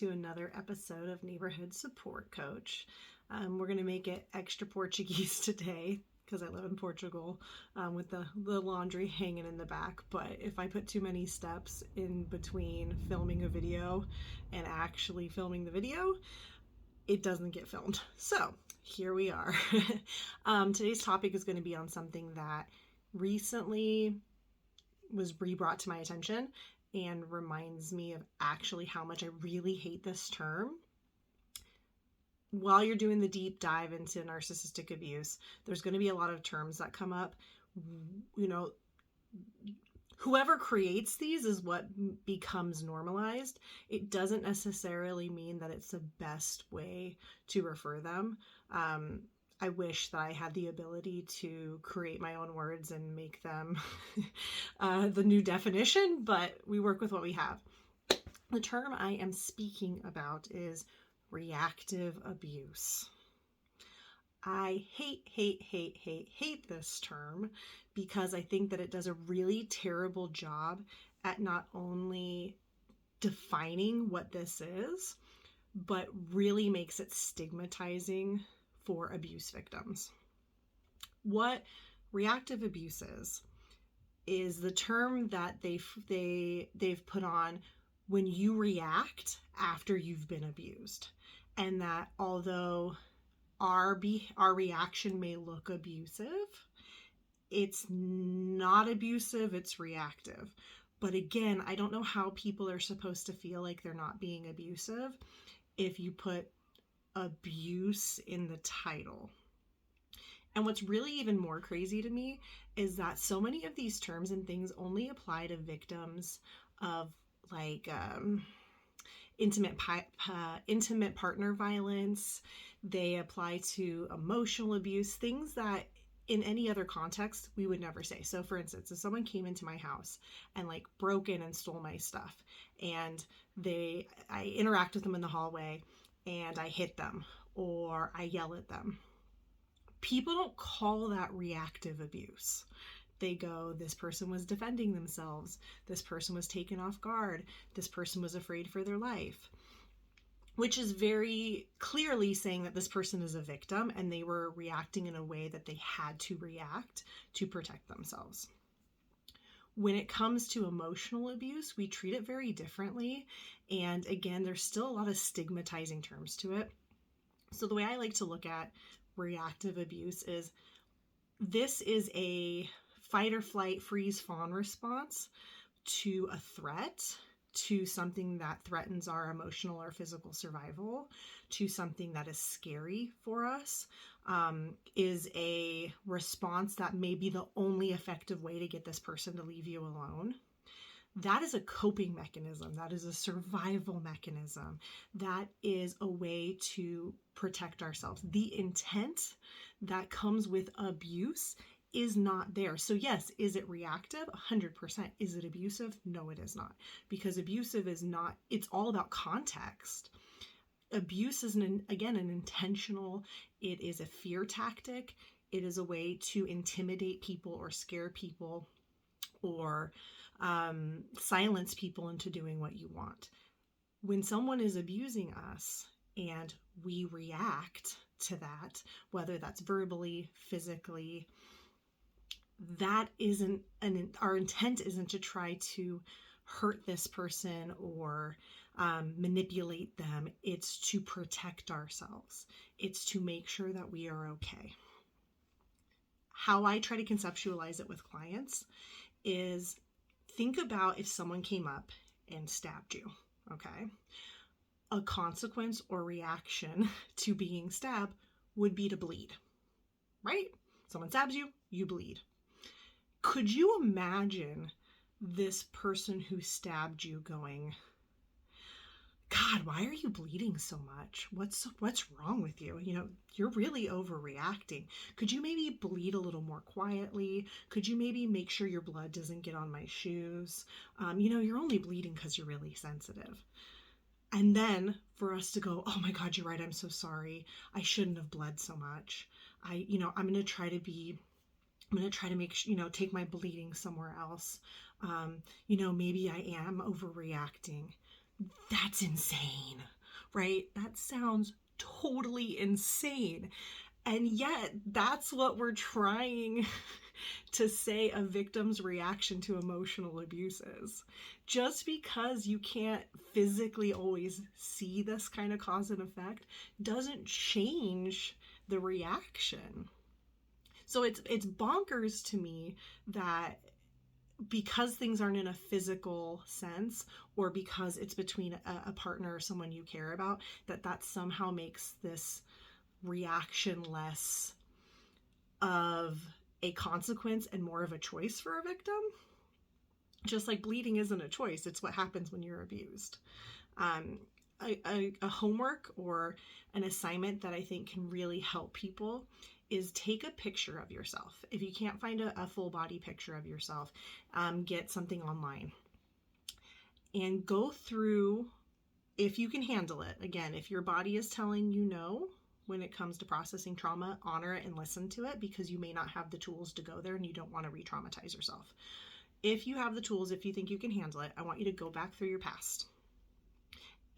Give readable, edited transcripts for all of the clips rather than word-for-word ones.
to another episode of Neighborhood Support Coach. We're going to make it extra Portuguese today because I live in Portugal with the laundry hanging in the back. But if I put too many steps in between filming a video and actually filming the video, it doesn't get filmed. So here we are. Today's topic is going to be on something that recently was brought to my attention and reminds me of actually how much I really hate this term. While you're doing the deep dive into narcissistic abuse, there's going to be a lot of terms that come up. You know, whoever creates these is what becomes normalized. It doesn't necessarily mean that it's the best way to refer them. I wish that I had the ability to create my own words and make them the new definition, but we work with what we have. The term I am speaking about is reactive abuse. I hate this term because I think that it does a really terrible job at not only defining what this is, but really makes it stigmatizing for abuse victims. What reactive abuse is the term that they've put on when you react after you've been abused, and that although our reaction may look abusive, it's not abusive, it's reactive. But again, I don't know how people are supposed to feel like they're not being abusive if you put abuse in the title. And what's really even more crazy to me is that so many of these terms and things only apply to victims of intimate partner violence. They apply to emotional abuse, things that in any other context we would never say. So for instance, if someone came into my house and broke in and stole my stuff, and I interact with them in the hallway and I hit them or I yell at them, people don't call that reactive abuse. They go, this person was defending themselves. This person was taken off guard. This person was afraid for their life, which is very clearly saying that this person is a victim and they were reacting in a way that they had to react to protect themselves. When it comes to emotional abuse, we treat it very differently. And again, there's still a lot of stigmatizing terms to it. So the way I like to look at reactive abuse is this is a fight or flight, freeze, fawn response to a threat, to something that threatens our emotional or physical survival, to something that is scary for us, is a response that may be the only effective way to get this person to leave you alone. That is a coping mechanism. That is a survival mechanism. That is a way to protect ourselves. The intent that comes with abuse is not there. So yes, is it reactive? 100%. Is it abusive? No, it is not. Because abusive is not, it's all about context. Abuse is, an intentional, it is a fear tactic. It is a way to intimidate people or scare people or silence people into doing what you want. When someone is abusing us and we react to that, whether that's verbally, physically, that isn't our intent isn't to try to hurt this person or manipulate them. It's to protect ourselves. It's to make sure that we are okay. How I try to conceptualize it with clients is think about if someone came up and stabbed you, okay? A consequence or reaction to being stabbed would be to bleed, right? Someone stabs you, you bleed. Could you imagine this person who stabbed you going, God, why are you bleeding so much? What's wrong with you? You're really overreacting. Could you maybe bleed a little more quietly? Could you maybe make sure your blood doesn't get on my shoes? You're only bleeding because you're really sensitive. And then for us to go, oh my God, you're right. I'm so sorry. I shouldn't have bled so much. I'm going to try to make, take my bleeding somewhere else. Maybe I am overreacting. That's insane, right? That sounds totally insane. And yet, that's what we're trying to say a victim's reaction to emotional abuse is. Just because you can't physically always see this kind of cause and effect doesn't change the reaction. So it's bonkers to me that because things aren't in a physical sense, or because it's between a partner or someone you care about, that somehow makes this reaction less of a consequence and more of a choice for a victim. Just like bleeding isn't a choice, it's what happens when you're abused. A homework or an assignment that I think can really help people is take a picture of yourself. If you can't find a full body picture of yourself, get something online and go through, if you can handle it. Again, if your body is telling you no when it comes to processing trauma, honor it and listen to it, because you may not have the tools to go there and you don't want to re-traumatize yourself. If you have the tools, if you think you can handle it, I want you to go back through your past.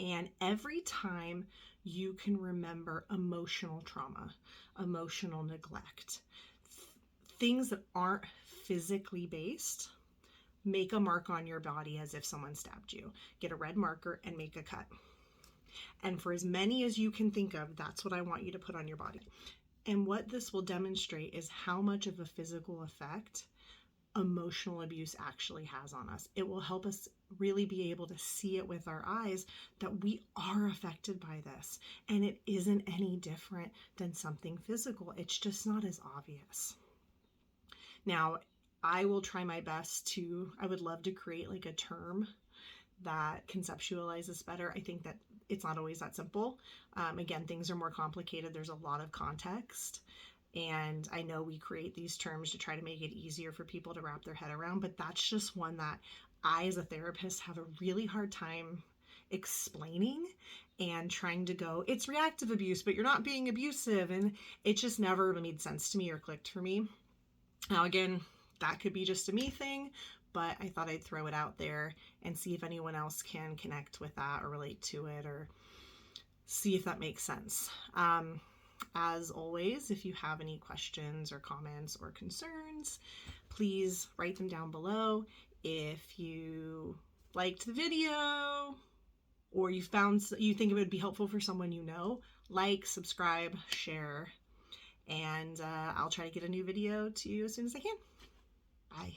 And every time you can remember emotional trauma, emotional neglect, things that aren't physically based, make a mark on your body as if someone stabbed you. Get a red marker and make a cut. And for as many as you can think of, that's what I want you to put on your body. And what this will demonstrate is how much of a physical effect emotional abuse actually has on us. It will help us really be able to see it with our eyes that we are affected by this. And it isn't any different than something physical. It's just not as obvious. Now, I will try my best I would love to create like a term that conceptualizes better. I think that it's not always that simple. Again, things are more complicated. There's a lot of context. And I know we create these terms to try to make it easier for people to wrap their head around, but that's just one that I, as a therapist, have a really hard time explaining and trying to go, it's reactive abuse, but you're not being abusive. And it just never made sense to me or clicked for me. Now, again, that could be just a me thing, but I thought I'd throw it out there and see if anyone else can connect with that or relate to it or see if that makes sense. As always, if you have any questions or comments or concerns, please write them down below. If you liked the video or you think it would be helpful for someone you know, like, subscribe, share, and I'll try to get a new video to you as soon as I can. Bye.